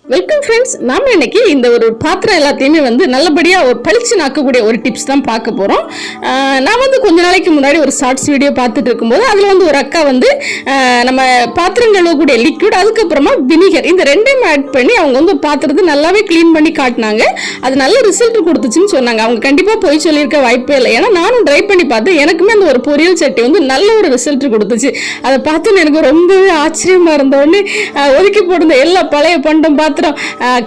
Welcome friends. நாம இன்னைக்கு இந்த ஒரு பாத்திரம் எல்லாத்தையுமே நல்லபடியாக ஒரு பளிச்சு நாக்கக்கூடிய ஒரு டிப்ஸ் தான் பார்க்க போகிறோம். நான் கொஞ்ச நாளைக்கு முன்னாடி ஒரு ஷார்ட்ஸ் வீடியோ பார்த்துட்டு இருக்கும்போது அதில் ஒரு அக்கா நம்ம பாத்திரம் கழுவக்கூடிய லிக்விட் அதுக்கப்புறமா வினிகர் இந்த ரெண்டையும் ஆட் பண்ணி அவங்க பாத்திரத்தை நல்லாவே க்ளீன் பண்ணி காட்டினாங்க. அது நல்ல ரிசல்ட் கொடுத்துச்சுன்னு சொன்னாங்க. அவங்க கண்டிப்பாக போய் சொல்லியிருக்க வாய்ப்பே இல்லை. ஏன்னா நானும் ட்ரை பண்ணி பார்த்தேன். எனக்குமே அந்த ஒரு பொரியல் சட்டி நல்ல ஒரு ரிசல்ட் கொடுத்துச்சு. அதை பார்த்து எனக்கு ரொம்பவே ஆச்சரியமாக இருந்தோடனே ஒதுக்கி போட்டிருந்த எல்லா பழைய பண்டம் பாத்திரம்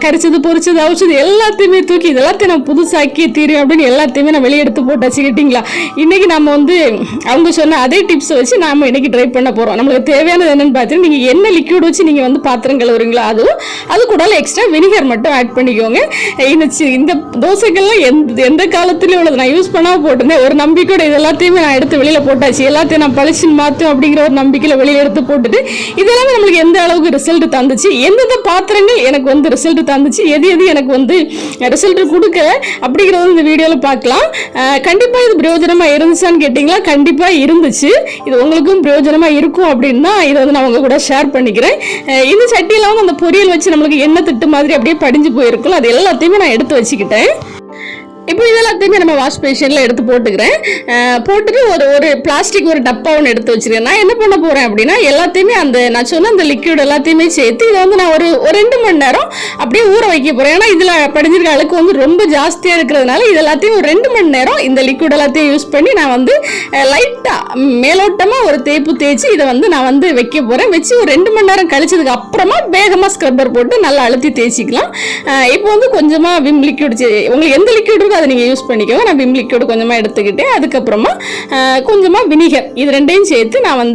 கரிச்சது பொரிச்சது அவிச்சது எல்லாத்தையுமே தூக்கி இதெல்லாத்தையும் நான் புதுசாக்கி தீரும் அப்படின்னு எல்லாத்தையுமே நான் வெளியே எடுத்து போட்டாச்சு. கேட்டிங்களா? இன்னைக்கு நம்ம அவங்க சொன்ன அதே டிப்ஸை வச்சு நாம இன்னைக்கு ட்ரை பண்ண போகிறோம். நம்மளுக்கு தேவையானது என்னன்னு பார்த்தீங்கன்னா, நீங்கள் என்ன லிக்விட் வச்சு நீங்கள் பாத்திரம் கழுவுறீங்களோ அது கூட எக்ஸ்ட்ரா வினிகர் மட்டும் ஆட் பண்ணிக்கோங்க. இந்த தோசைகள்லாம் எந்த காலத்துலேயும் உள்ளது நான் யூஸ் பண்ணாமல் போட்டிருந்தேன். ஒரு நம்பிக்கையோட இது எல்லாத்தையுமே நான் எடுத்து வெளியில் போட்டாச்சு. எல்லாத்தையும் நான் பளிச்சுன்னு மாற்றும் அப்படிங்கிற ஒரு நம்பிக்கையில் வெளியே எடுத்து போட்டுட்டு இதெல்லாமே நம்மளுக்கு எந்த அளவுக்கு ரிசல்ட் தந்துச்சு, எந்தெந்த பாத்திரங்கள் எனக்கு ரிசல்ட் தந்துச்சு, எது எனக்கு ரிசல்ட் கொடுக்கல அப்படிங்கிறது இந்த வீடியோவில் பார்க்கலாம். கண்டிப்பாக இது பிரயோஜனமாக இருந்துச்சான்னு கேட்டிங்களா? கண்டிப்பாக இருந்துச்சு. இது உங்களுக்கும் பிரயோஜனமாக இருக்கும் அப்படின்னா இதை நான் உங்க கூட ஷேர் பண்ணிக்கிறேன். இந்த சட்டியில் அந்த பொரியல் வச்சு நம்மளுக்கு எண்ணெய் திட்டு மாதிரி அப்படியே படிஞ்சு போயிருக்கும். அது எல்லாத்தையுமே நான் எடுத்து வச்சுக்கிட்டேன். இப்போ இதெல்லாத்தையுமே நம்ம வாஷ் பேஷனில் எடுத்து போட்டுக்கிறேன். போட்டுட்டு ஒரு பிளாஸ்டிக் ஒரு டப்பா ஒன்று எடுத்து வச்சுருக்கேன். நான் என்ன பண்ண போகிறேன் அப்படின்னா, எல்லாத்தையுமே நான் சொன்ன அந்த லிக்விட் எல்லாத்தையுமே சேர்த்து இதை நான் ஒரு 2 மணி நேரம் அப்படியே ஊற வைக்க போகிறேன். ஏன்னா இதில் படிஞ்சிருக்க அழுக்கு ரொம்ப ஜாஸ்தியாக இருக்கிறதுனால இது எல்லாத்தையும் ஒரு 2 மணி நேரம் இந்த லிக்விட் எல்லாத்தையும் யூஸ் பண்ணி நான் லைட்டாக மேலோட்டமாக ஒரு தேய்ப்பு தேய்ச்சி இதை நான் வைக்க போகிறேன். வச்சு ஒரு 2 மணி நேரம் கழிச்சதுக்கு அப்புறமா வேகமாக ஸ்க்ரப்பர் போட்டு நல்லா அழுத்தி தேய்ச்சிக்கலாம். இப்போ கொஞ்சமாக விம் லிக்விட் உங்களுக்கு எந்த லிக்விட் அதை நீங்கள் யூஸ் பண்ணிக்கோங்க. நான் விம் லிக்விட் கொஞ்சமாக எடுத்துக்கிட்டேன். அதுக்கப்புறமா கொஞ்சமாக வினிகர் இது ரெண்டையும் சேர்த்து நான்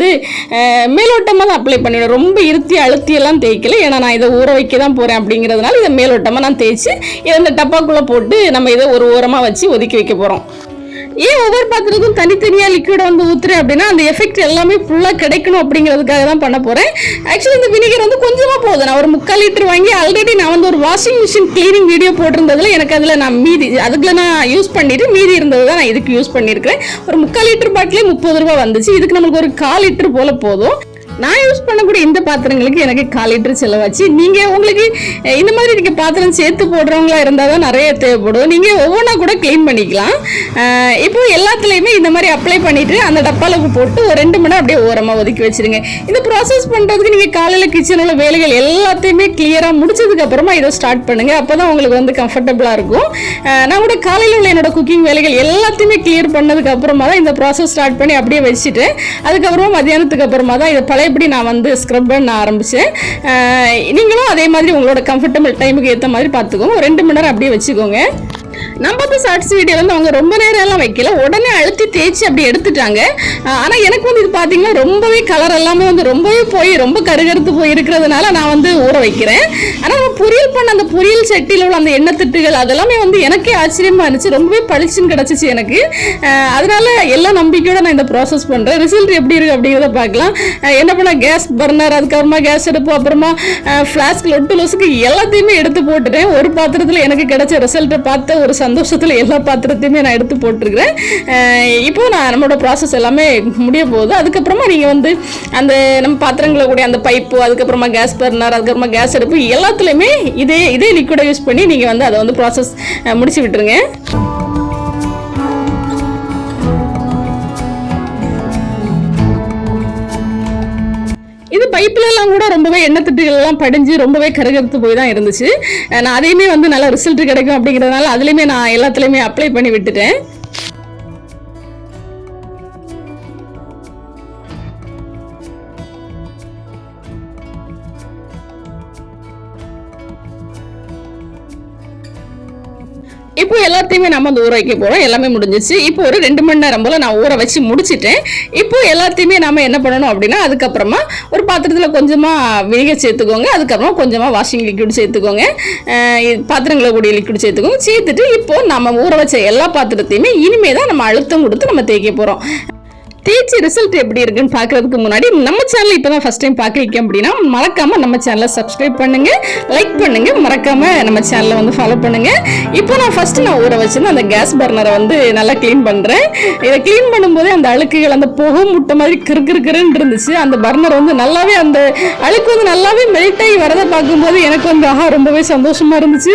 மேலோட்டமாக தான் அப்ளை பண்ணிவிடுவேன். ரொம்ப இருத்தி அழுத்தியெல்லாம் தேய்க்கல. ஏன்னா நான் இதை ஊற வைக்க தான் போகிறேன் அப்படிங்கிறதுனால இதை மேலோட்டமாக நான் தேய்ச்சி இந்த டப்பாக்குள்ளே போட்டு நம்ம இதை ஒரு ஓரமாக வச்சு ஒதுக்கி வைக்க போகிறோம். ஏன் ஒவ்வொரு பாத்திரத்துக்கும் தனித்தனியாக லிக்விட் ஊற்றுறேன் அப்படின்னா அந்த எஃபெக்ட் எல்லாமே ஃபுல்லாக கிடைக்கணும் அப்படிங்கிறதுக்காக தான் பண்ண போகிறேன். ஆக்சுவலி இந்த வினிகர் கொஞ்சமாக போகுது. நான் ஒரு 3/4 லிட்டர் வாங்கி ஆல்ரெடி நான் ஒரு வாஷிங் மிஷின் கிளீனிங் வீடியோ போட்டிருந்ததில் எனக்கு அதில் நான் அதுக்குள்ள நான் யூஸ் பண்ணிட்டு மீதி இருந்தது தான் நான் இதுக்கு யூஸ் பண்ணியிருக்கிறேன். ஒரு 3/4 லிட்டர் பாட்டிலே 30 ரூபா வந்துச்சு. இதுக்கு நம்மளுக்கு ஒரு 1/4 லிட்டர் போல் போதும். நான் யூஸ் பண்ணக்கூடிய இந்த பாத்திரங்களுக்கு எனக்கு 1/4 லிட்டர் செலவாச்சு. நீங்கள் உங்களுக்கு இந்த மாதிரி நீங்கள் பாத்திரம் சேர்த்து போடுறவங்களா இருந்தால் தான் நிறைய தேவைப்படும். நீங்கள் ஒவ்வொன்றா கூட க்ளீன் பண்ணிக்கலாம். இப்போ எல்லாத்துலேயுமே இந்த மாதிரி அப்ளை பண்ணிவிட்டு அந்த டப்பாலுக்கு போட்டு ஒரு 2 மணி நேரம் அப்படியே ஓரமாக ஒதுக்கி வச்சுருங்க. இந்த ப்ராசஸ் பண்ணுறதுக்கு நீங்கள் காலையில் கிச்சனில் உள்ள வேலைகள் எல்லாத்தையுமே கிளியராக முடிச்சதுக்கப்புறமா இதை ஸ்டார்ட் பண்ணுங்கள். அப்போ தான் உங்களுக்கு கம்ஃபர்டபுளாக இருக்கும். நான் கூட காலையில் உள்ள என்னோட குக்கிங் வேலைகள் எல்லாத்தையுமே கிளியர் பண்ணதுக்கு அப்புறமா தான் இந்த ப்ராசஸ் ஸ்டார்ட் பண்ணி அப்படியே வச்சுட்டு அதுக்கப்புறமா மத்தியானத்துக்கு அப்புறமா தான் இதை பழையபடி நான் ஸ்க்ரப் பண்ண ஆரம்பித்தேன். நீங்களும் அதே மாதிரி உங்களோட கம்ஃபர்டபுள் டைமுக்கு ஏற்ற மாதிரி பார்த்துக்கோங்க. ஒரு 2 மணி நேரம் அப்படியே வச்சுக்கோங்க. நம்ம ஷார்ட்ஸ் வீடியோவில் அவங்க ரொம்ப நேரம் எல்லாம் வைக்கல, உடனே அழுத்தி தேய்ச்சி அப்படி எடுத்துட்டாங்க. ஆனால் எனக்கு இது பார்த்தீங்கன்னா ரொம்பவே கலர் எல்லாமே ரொம்பவே போய் ரொம்ப கருகருத்து போய் இருக்கிறதுனால நான் ஊற வைக்கிறேன். ஆனால் நம்ம பொரியல் பண்ண அந்த பொரியல் சட்டியில் உள்ள அந்த எண்ணெய் திட்டுகள் அதெல்லாமே எனக்கே ஆச்சரியமாக இருந்துச்சு. ரொம்பவே பளிச்சுன்னு கிடச்சிச்சு எனக்கு. அதனால எல்லா நம்பிக்கையோட நான் இந்த ப்ராசஸ் பண்ணுறேன். ரிசல்ட் எப்படி இருக்குது அப்படிங்கிறத பார்க்கலாம். என்ன பண்ண கேஸ் பர்னர் அதுக்கப்புறமா கேஸ் அடுப்பு அப்புறமா ஃப்ளாஸ்க் லொட்டு லொசுக்கு எல்லாத்தையுமே எடுத்து போட்டுட்டேன். ஒரு பாத்திரத்தில் எனக்கு கிடைச்ச ரிசல்ட்டை பார்த்த ஒரு சந்தோஷத்தில் எல்லா பாத்திரத்தையுமே நான் எடுத்து போட்டிருக்கிறேன். இப்போ நம்மளோட ப்ராசஸ் எல்லாமே முடிய போகுது. அதுக்கப்புறமா நீங்கள் அந்த நம்ம பாத்திரங்களை கூட அந்த பைப்பு அதுக்கப்புறமா கேஸ் பர்னர் அதுக்கப்புறமா கேஸ் அடுப்பு எல்லாத்துலேயுமே இதே லிக்விடை யூஸ் பண்ணி நீங்கள் அதை ப்ராசஸ் முடிச்சு விட்டுருங்க. இது பைப்புலலாம் கூட ரொம்பவே எண்ணெய் திட்டுகள் எல்லாம் படிஞ்சு ரொம்பவே கருகருத்து போய் தான் இருந்துச்சு. நான் அதையுமே நல்ல ரிசல்ட் கிடைக்கும் அப்படிங்கிறதுனால அதுலேயுமே நான் எல்லாத்துலேயுமே அப்ளை பண்ணி விட்டுட்டேன். இப்போ எல்லாத்தையுமே நம்ம ஊற வைக்க போகிறோம். எல்லாமே முடிஞ்சிச்சு. இப்போ ஒரு 2 மணி நேரம் போல் நான் ஊற வச்சு முடிச்சிட்டேன். இப்போ எல்லாத்தையுமே நம்ம என்ன பண்ணணும் அப்படின்னா, அதுக்கப்புறமா ஒரு பாத்திரத்தில் கொஞ்சமாக வினிகர் சேர்த்துக்கோங்க. அதுக்கப்புறமா கொஞ்சமாக வாஷிங் லிக்விட் சேர்த்துக்கோங்க. பாத்திரங்களை கூடிய லிக்விட் சேர்த்துக்கோங்க. சேர்த்துட்டு இப்போ நம்ம ஊற வச்ச எல்லா பாத்திரத்தையுமே இனிமே தான் நம்ம அழுத்தம் கொடுத்து நம்ம தேய்க்க போகிறோம். தேய்ச்சி ரிசல்ட் எப்படி இருக்குன்னு பார்க்கறதுக்கு முன்னாடி நம்ம சேனல் இப்போ தான் ஃபர்ஸ்ட் டைம் பார்க்குறீங்க அப்படின்னா மறக்காம நம்ம சேனலை சப்ஸ்கிரைப் பண்ணுங்க, லைக் பண்ணுங்க, மறக்காம நம்ம சேனலை வந்து ஃபாலோ பண்ணுங்க. இப்போ நான் ஊற வச்சிருந்த அந்த கேஸ் பர்னரை வந்து நல்லா க்ளீன் பண்ணுறேன். இதை க்ளீன் பண்ணும்போதே அந்த அழுக்குகள் அந்த புகை முட்டை மாதிரி கிறுக்கிறுன்னு இருந்துச்சு. அந்த பர்னர் வந்து நல்லாவே அந்த அழுக்கு வந்து நல்லாவே மெல்ட் ஆகி வரதை பார்க்கும்போது எனக்கு வந்து ரொம்பவே சந்தோஷமா இருந்துச்சு.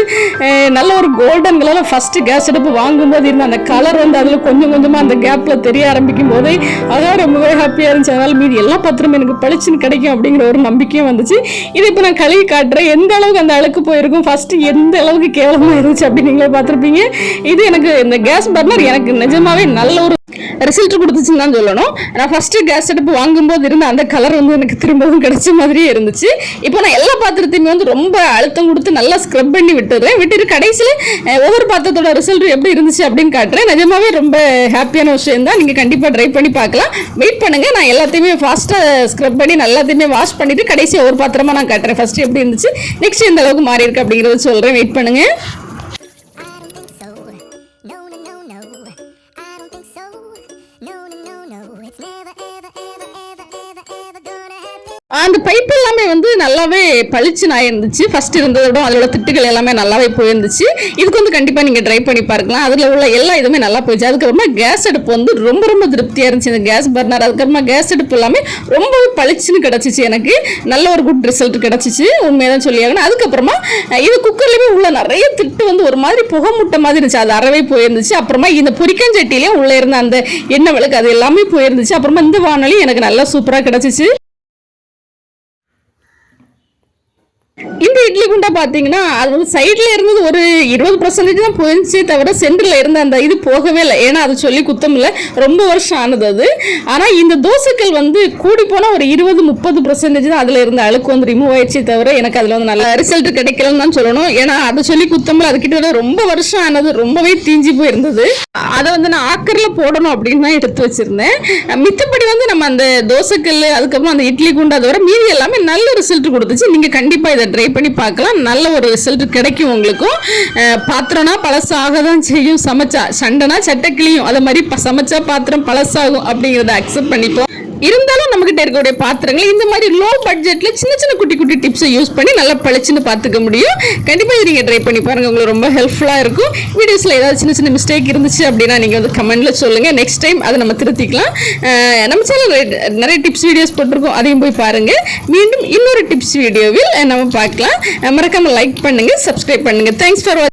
நல்ல ஒரு கோல்டன் கலரில் ஃபர்ஸ்ட் கேஸ் அடுப்பு வாங்கும்போது இருந்த அந்த கலர் வந்து அதில் கொஞ்சம் கொஞ்சமாக அந்த கேப்பில் தெரிய ஆரம்பிக்கும் போதே அதான் ரொம்பவே ஹாப்பியாக இருந்துச்சு. அதனால் மீதி எல்லா பத்திரமும் எனக்கு பளிச்சுன்னு கிடைக்கும் அப்படிங்கிற ஒரு நம்பிக்கையும் வந்துச்சு. இது இப்போ நான் கழுவி காட்டுறேன் எந்த அளவுக்கு அந்த அழுக்கு போயிருக்கும், ஃபர்ஸ்ட் எந்த அளவுக்கு கேவலமாக இருந்துச்சு அப்படின்னு நீங்களே பார்த்துருப்பீங்க. இது எனக்கு இந்த கேஸ் பர்னர் எனக்கு நிஜமாவே நல்ல ஒரு ரிசல்ட் கொடுத்துச்சுன்னு தான் சொல்லணும். நான் ஃபர்ஸ்ட் கேஸ் அடுப்பு வாங்கும்போது இருந்த அந்த கலர் வந்து எனக்கு திரும்பவும் கிடைச்ச மாதிரியே இருந்துச்சு. இப்போ நான் எல்லா பாத்திரத்தையுமே வந்து ரொம்ப அழுத்தம் கொடுத்து நல்லா ஸ்க்ரப் பண்ணி விட்டுட்டு கடைசியில் ஒவ்வொரு பாத்திரத்தோட ரிசல்ட் எப்படி இருந்துச்சு அப்படின்னு காட்டுறேன். நிஜமாவே ரொம்ப ஹாப்பியான விஷயம் தான். நீங்கள் கண்டிப்பாக ட்ரை பண்ணி பார்க்கலாம். வெயிட் பண்ணுங்க, நான் எல்லாத்தையுமே ஃபாஸ்ட்டாக ஸ்க்ரப் பண்ணி எல்லாத்தையுமே வாஷ் பண்ணிட்டு கடைசியாக ஒரு பாத்திரமா நான் காட்டுறேன். ஃபர்ஸ்ட் எப்படி இருந்துச்சு, நெக்ஸ்ட் எந்த அளவுக்கு மாறி இருக்கு அப்படிங்கிறத சொல்கிறேன். வெயிட் பண்ணுங்க. அந்த பைப் எல்லாமே வந்து நல்லாவே பளிச்சுன்னு ஆயிருந்துச்சு. ஃபர்ஸ்ட் இருந்ததோட அதோட திட்டுகள் எல்லாமே நல்லாவே போயிருந்துச்சு. இதுக்கு வந்து கண்டிப்பாக நீங்கள் ட்ரை பண்ணி பார்க்கலாம். அதில் உள்ள எல்லா இதுவுமே நல்லா போயிடுச்சு. அதுக்கப்புறமா கேஸ் அடுப்பு வந்து ரொம்ப ரொம்ப திருப்தியாக இருந்துச்சு. இந்த கேஸ் பர்னர் அதுக்கப்புறமா கேஸ் அடுப்பு எல்லாமே ரொம்பவே பளிச்சுன்னு கிடச்சிச்சு. எனக்கு நல்ல ஒரு குட் ரிசல்ட் கிடச்சிச்சு, உண்மையாக சொல்லியாகணும். அதுக்கப்புறமா இது குக்கர்லேயுமே உள்ள நிறைய திட்டு வந்து ஒரு மாதிரி புகை முட்டை மாதிரி இருந்துச்சு, அது அறவே போயிருந்துச்சு. அப்புறமா இந்த பொரிக்கஞ்சட்டிலேயே உள்ளே இருந்த அந்த எண்ணெய் விளக்கு அது எல்லாமே போயிருந்துச்சு. அப்புறமா இந்த வானொலி எனக்கு நல்லா சூப்பராக கிடச்சிச்சு. இந்த இட்லி குண்டா பார்த்தீங்கன்னா அது வந்து சைடில் இருந்தது ஒரு 20% தான் போயிருந்துச்சே தவிர சென்டரில் இருந்த அந்த இது போகவே இல்லை. ஏன்னா அது சொல்லி குத்தம் இல்லை, ரொம்ப வருஷம் ஆனது அது. ஆனால் இந்த தோசைக்கல் வந்து கூடி போனால் ஒரு 20-30% தான் அதில் இருந்த அழுக்கு வந்து ரிமூவ் ஆயிடுச்சே தவிர எனக்கு அதில் வந்து நல்ல ரிசல்ட் கிடைக்கலன்னு தான் சொல்லணும். ஏன்னா அதை சொல்லி குத்தமில்லை, அது கிட்ட ரொம்ப வருஷம் ஆனது, ரொம்பவே தீஞ்சி போயிருந்தது. அதை வந்து நான் ஆக்கரில் போடணும் அப்படின்னு தான் எடுத்து வச்சிருந்தேன். மித்தப்படி வந்து நம்ம அந்த தோசைக்கல் அதுக்கப்புறம் அந்த இட்லி குண்டா தவிர மீதி எல்லாமே நல்ல ரிசல்ட் கொடுத்துச்சு. நீங்கள் கண்டிப்பாக இதை ட்ரை பண்ணி பார்க்கலாம், நல்ல ஒரு ரிசல்ட் கிடைக்கும் உங்களுக்கும். பாத்திரம்னா பழசாக தான் செய்யும், சமைச்சா சண்டைனா சட்டைக்கிளியும், அது மாதிரி சமைச்சா பாத்திரம் பழசாகும் அப்படிங்கிறத அக்செப்ட் பண்ணிப்போம். இருந்தாலும் நம்மகிட்ட இருக்கக்கூடிய பாத்திரங்கள் இந்த மாதிரி லோ பட்ஜெட்ல சின்ன சின்ன குட்டி குட்டி டிப்ஸை யூஸ் பண்ணி நல்லா பளிச்சுன்னு பார்த்துக்க முடியும். கண்டிப்பாக இது நீங்கள் ட்ரை பண்ணி பாருங்க, உங்களுக்கு ரொம்ப ஹெல்ப்ஃபுல்லாக இருக்கும். வீடியோஸில் ஏதாவது சின்ன சின்ன மிஸ்டேக் இருந்துச்சு அப்படின்னா நீங்கள் வந்து கமெண்ட்ல சொல்லுங்கள், நெக்ஸ்ட் டைம் அதை நம்ம திருத்திக்கலாம். நம்ம சேனல் நிறைய டிப்ஸ் வீடியோஸ் போட்டிருக்கோம், அதையும் போய் பாருங்க. மீண்டும் இன்னொரு டிப்ஸ் வீடியோவில் நம்ம பார்க்கலாம். மறக்காம லைக் பண்ணுங்க, சப்ஸ்கிரைப் பண்ணுங்க. தேங்க்ஸ் ஃபார் வாட்சிங்.